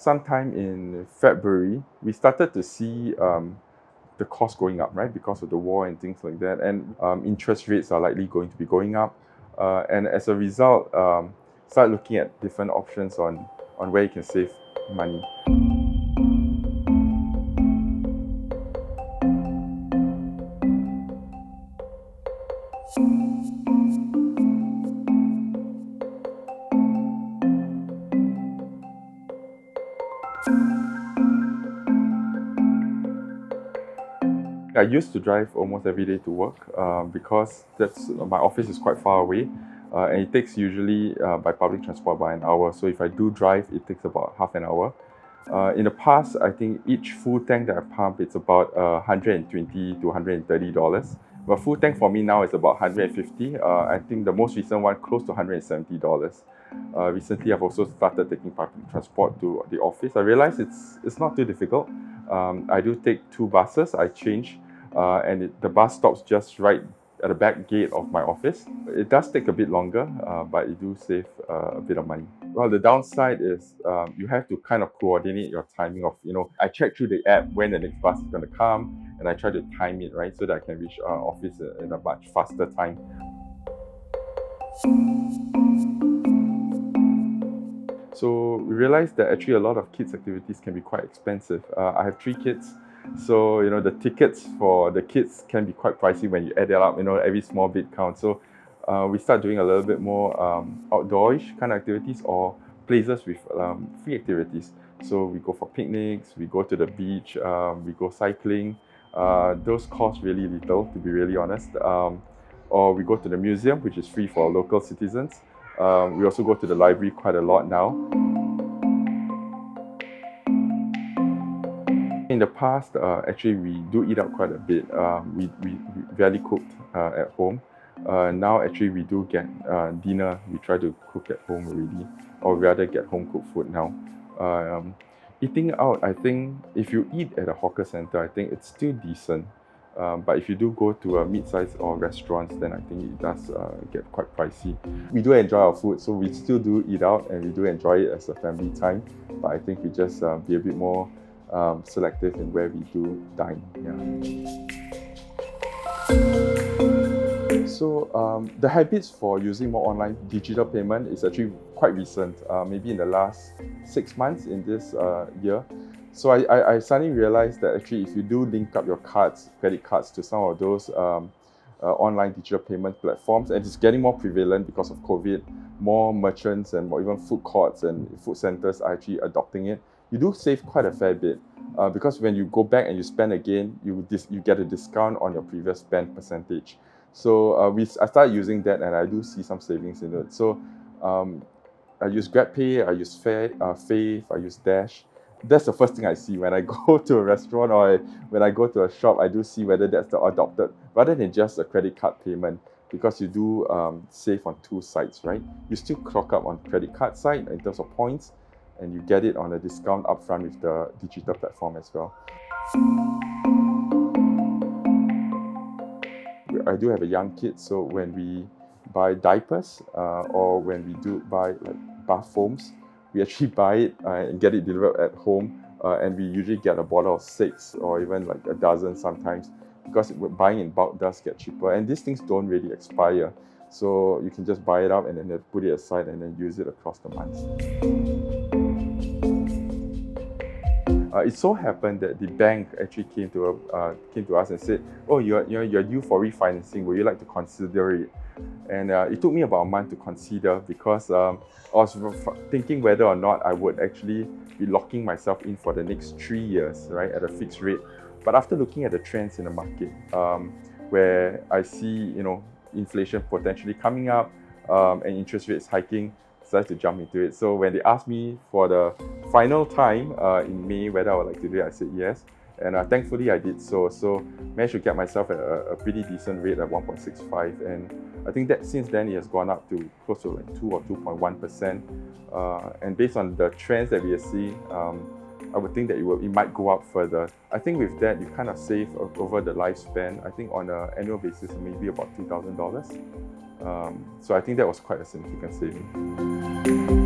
sometime in February, we started to see the cost going up, right, because of the war and things like that, and interest rates are likely going to be going up, and as a result, start looking at different options on where you can save money. I used to drive almost every day to work because my office is quite far away, and it takes usually by public transport by an hour. So if I do drive, it takes about half an hour. In the past, I think each full tank that I pump, it's about $120 to $130. But full tank for me now is about $150. I think the most recent one close to $170. Recently, I've also started taking public transport to the office. I realize it's not too difficult. I do take 2 buses. I change, and the bus stops just right at the back gate of my office. It does take a bit longer, but it do save a bit of money. Well, the downside is you have to kind of coordinate your timing of, I check through the app when the next bus is going to come, and I try to time it, right, so that I can reach our office in a much faster time. So we realized that actually a lot of kids' activities can be quite expensive. I have 3 kids, so the tickets for the kids can be quite pricey when you add it up. Every small bit counts. So we start doing a little bit more outdoorish kind of activities or places with free activities. So we go for picnics, we go to the beach, we go cycling. Those cost really little, to be really honest. Or we go to the museum, which is free for local citizens. We also go to the library quite a lot now. In the past, actually, we do eat out quite a bit. We rarely cooked at home. Now, actually, we do get dinner. We try to cook at home already, or rather get home-cooked food now. Eating out, I think, if you eat at a hawker center, I think it's still decent. But if you do go to a mid-size or restaurants, then I think it does get quite pricey. We do enjoy our food, so we still do eat out and we do enjoy it as a family time. But I think we just be a bit more selective in where we do dine. So the habits for using more online digital payment is actually quite recent, maybe in the last 6 months in this year. So I suddenly realized that actually if you do link up your credit cards to some of those online digital payment platforms, and it's getting more prevalent because of COVID, more merchants and more even food courts and food centers are actually adopting it. You do save quite a fair bit because when you go back and you spend again, you get a discount on your previous spend percentage. So I started using that and I do see some savings in it. So I use GrabPay, I use Fave, I use Dash. That's the first thing I see when I go to a restaurant or when I go to a shop. I do see whether that's the adopted rather than just a credit card payment, because you do save on 2 sides, right? You still clock up on credit card side in terms of points, and you get it on a discount upfront with the digital platform as well. I do have a young kid, so when we buy diapers or when we do buy bath foams, we actually buy it and get it delivered at home, and we usually get a bottle of 6 or even a dozen sometimes, because buying in bulk does get cheaper, and these things don't really expire, so you can just buy it up and then put it aside and then use it across the months. It so happened that the bank actually came to us and said, "Oh, you're due for refinancing. Would you like to consider it?" And it took me about a month to consider, because I was thinking whether or not I would actually be locking myself in for the next 3 years, right, at a fixed rate. But after looking at the trends in the market, where I see inflation potentially coming up and interest rates hiking, decided to jump into it. So when they asked me for the final time in May whether I would like to do it, I said yes. And thankfully I did so. So managed to get myself at a pretty decent rate at 1.65. And I think that since then it has gone up to close to 2 or 2.1%. And based on the trends that we are seeing, I would think that it might go up further. I think with that, you kind of save over the lifespan. I think on an annual basis, maybe about $2,000. So I think that was quite a significant saving.